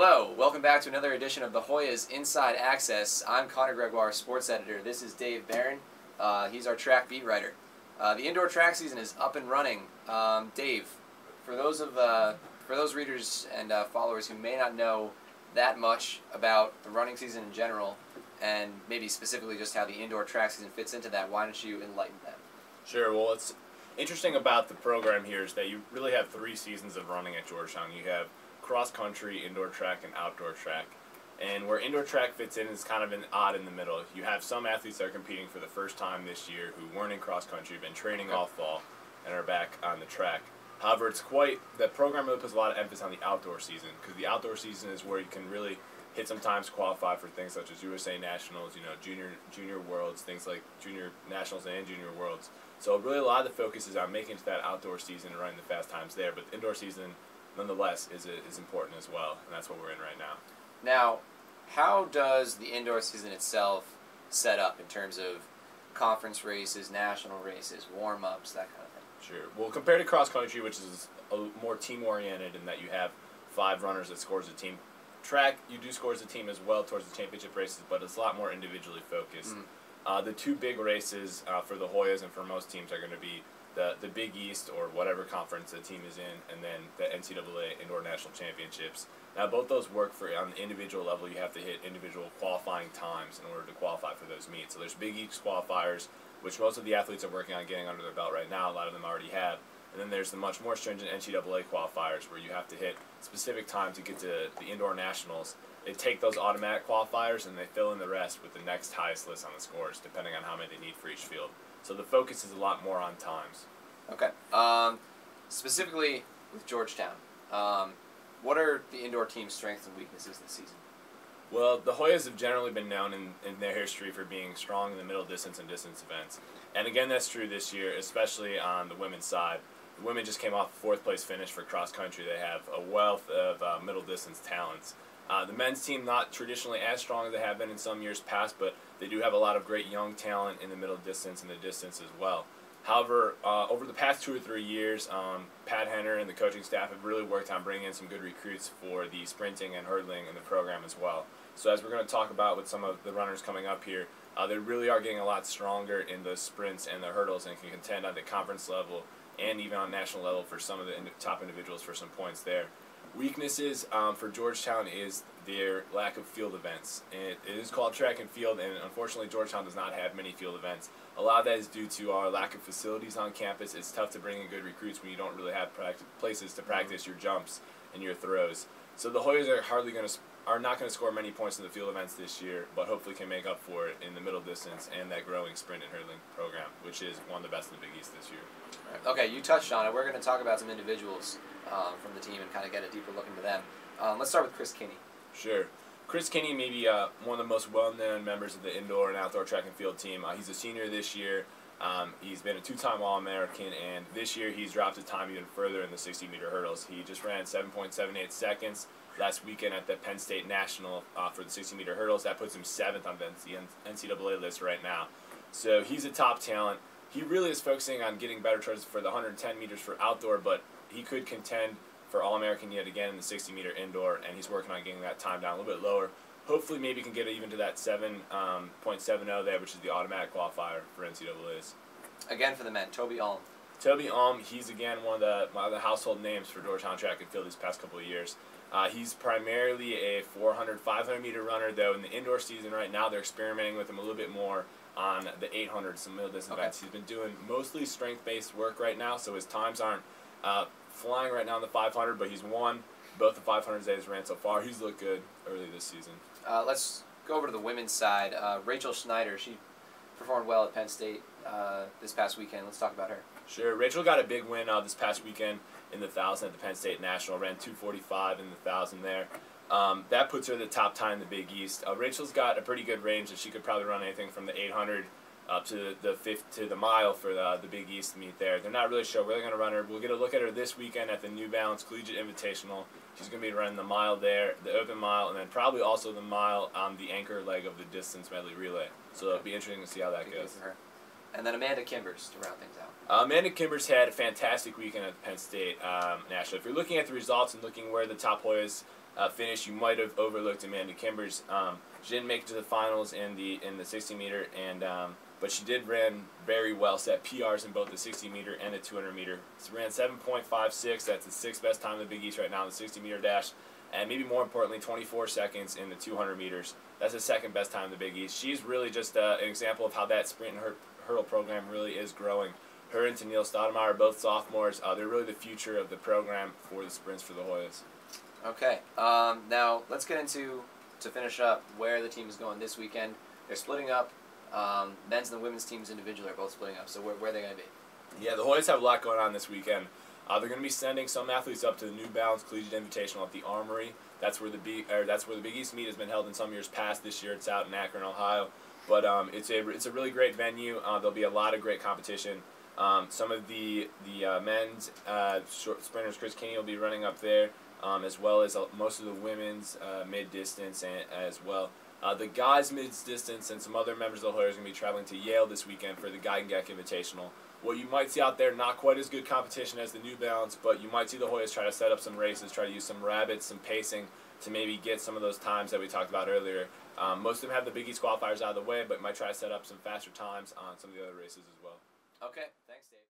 Hello, welcome back to another edition of the Hoya's Inside Access. I'm Connor Gregoire, sports editor. This is Dave Baran. He's our track beat writer. The indoor track season is up and running. Dave, for those readers and followers who may not know that much about the running season in general, and maybe specifically just how the indoor track season fits into that, why don't you enlighten them? Sure. Well, what's interesting about the program here is that you really have 3 seasons of running at Georgetown. You have cross-country, indoor track, and outdoor track. And where indoor track fits in is kind of odd in the middle. You have some athletes that are competing for the first time this year who weren't in cross-country, been training all fall, and are back on the track. However, the program really puts a lot of emphasis on the outdoor season, because the outdoor season is where you can really hit some times to qualify for things such as USA Nationals, junior worlds, things like junior nationals and junior worlds. So really a lot of the focus is on making it to that outdoor season and running the fast times there, but the indoor season nonetheless is important as well, and that's what we're in right now. Now, how does the indoor season itself set up in terms of conference races, national races, warm-ups, that kind of thing? Sure. Well, compared to cross-country, which is more team-oriented in that you have 5 runners that score as a team, track, you do score as a team as well towards the championship races, but it's a lot more individually focused. The 2 big races for the Hoyas and for most teams are going to be the Big East, or whatever conference the team is in, and then the NCAA Indoor National Championships. Now, both those work for, on the individual level, you have to hit individual qualifying times in order to qualify for those meets. So there's Big East qualifiers, which most of the athletes are working on getting under their belt right now. A lot of them already have. And then there's the much more stringent NCAA qualifiers, where you have to hit specific time to get to the Indoor Nationals. They take those automatic qualifiers and they fill in the rest with the next highest list on the scores, depending on how many they need for each field. So the focus is a lot more on times. Okay. Specifically with Georgetown, what are the indoor team's strengths and weaknesses this season? Well, the Hoyas have generally been known in their history for being strong in the middle distance and distance events. And again, that's true this year, especially on the women's side. The women just came off a 4th place finish for cross country. They have a wealth of middle distance talents. The men's team, not traditionally as strong as they have been in some years past, but they do have a lot of great young talent in the middle distance and the distance as well. However, over the past 2 or 3 years, Pat Henner and the coaching staff have really worked on bringing in some good recruits for the sprinting and hurdling in the program as well. So as we're going to talk about with some of the runners coming up here, they really are getting a lot stronger in the sprints and the hurdles, and can contend on the conference level and even on national level for some of the top individuals for some points there. Weaknesses for Georgetown is their lack of field events. It is called track and field, and unfortunately Georgetown does not have many field events. A lot of that is due to our lack of facilities on campus. It's tough to bring in good recruits when you don't really have places to practice your jumps and your throws. So the Hoyas are not going to score many points in the field events this year, but hopefully can make up for it in the middle distance and that growing sprint and hurdling program, which is one of the best in the Big East this year. Okay, you touched on it. We're going to talk about some individuals from the team and kind of get a deeper look into them. Let's start with Chris Kinney. Sure. Chris Kinney may be one of the most well-known members of the indoor and outdoor track and field team. He's a senior this year. He's been a 2-time All-American, and this year he's dropped his time even further in the 60-meter hurdles. He just ran 7.78 seconds last weekend at the Penn State National for the 60-meter hurdles. That puts him 7th on the NCAA list right now. So he's a top talent. He really is focusing on getting better charges for the 110 meters for outdoor, but he could contend for All-American yet again in the 60-meter indoor, and he's working on getting that time down a little bit lower. Hopefully maybe can get it even to that 7.70 there, which is the automatic qualifier for NCAAs. Again for the men, Toby Ulm. Toby Ulm, he's again one of the household names for Georgetown track and field these past couple of years. He's primarily a 400, 500-meter runner, though in the indoor season right now they're experimenting with him a little bit more on the 800, some middle distance events. He's been doing mostly strength-based work right now, so his times aren't flying right now in the 500, but he's won both the 500s that he's ran so far. He's looked good early this season. Let's go over to the women's side. Rachel Schneider, she performed well at Penn State this past weekend. Let's talk about her. Sure. Rachel got a big win this past weekend in the 1,000 at the Penn State National. Ran 2:45 in the 1,000 there. That puts her at the top time in the Big East. Rachel's got a pretty good range that she could probably run anything from the 800 up to the mile for the Big East meet there. They're not really sure where they're going to run her. We'll get a look at her this weekend at the New Balance Collegiate Invitational. She's going to be running the mile there, the open mile, and then probably also the mile on the anchor leg of the distance medley relay. So it'll be interesting to see how that goes. And then Amanda Kimbers to round things out. Amanda Kimbers had a fantastic weekend at Penn State National. If you're looking at the results and looking where the top Hoyas finished, you might have overlooked Amanda Kimbers. She didn't make it to the finals in the 60 meter, but she did ran very well, set PRs in both the 60 meter and the 200 meter. She ran 7.56. That's the sixth best time in the Big East right now in the 60 meter dash, and maybe more importantly, 24 seconds in the 200 meters. That's the second best time in the Big East. She's really just an example of how that sprint and hurdle program really is growing. Her and Tennille Stoudemire are both sophomores. They're really the future of the program for the sprints for the Hoyas. Okay, now let's get into, to finish up, where the team is going this weekend. They're splitting up. Men's and the women's teams individually are both splitting up, so where are they going to be? Yeah, the Hoyas have a lot going on this weekend. They're going to be sending some athletes up to the New Balance Collegiate Invitational at the Armory. That's where the Big East meet has been held in some years past. This year it's out in Akron, Ohio. But it's a really great venue. There'll be a lot of great competition. Some of the men's sprinters, Chris Kinney, will be running up there, as well as most of the women's mid-distance as well. The guys' mid-distance and some other members of the Hoyas are going to be traveling to Yale this weekend for the Geigengeck Invitational. What you might see out there, not quite as good competition as the New Balance, but you might see the Hoyas try to set up some races, try to use some rabbits, some pacing to maybe get some of those times that we talked about earlier. Most of them have the Big East qualifiers out of the way, but might try to set up some faster times on some of the other races as well. Okay, thanks, Dave.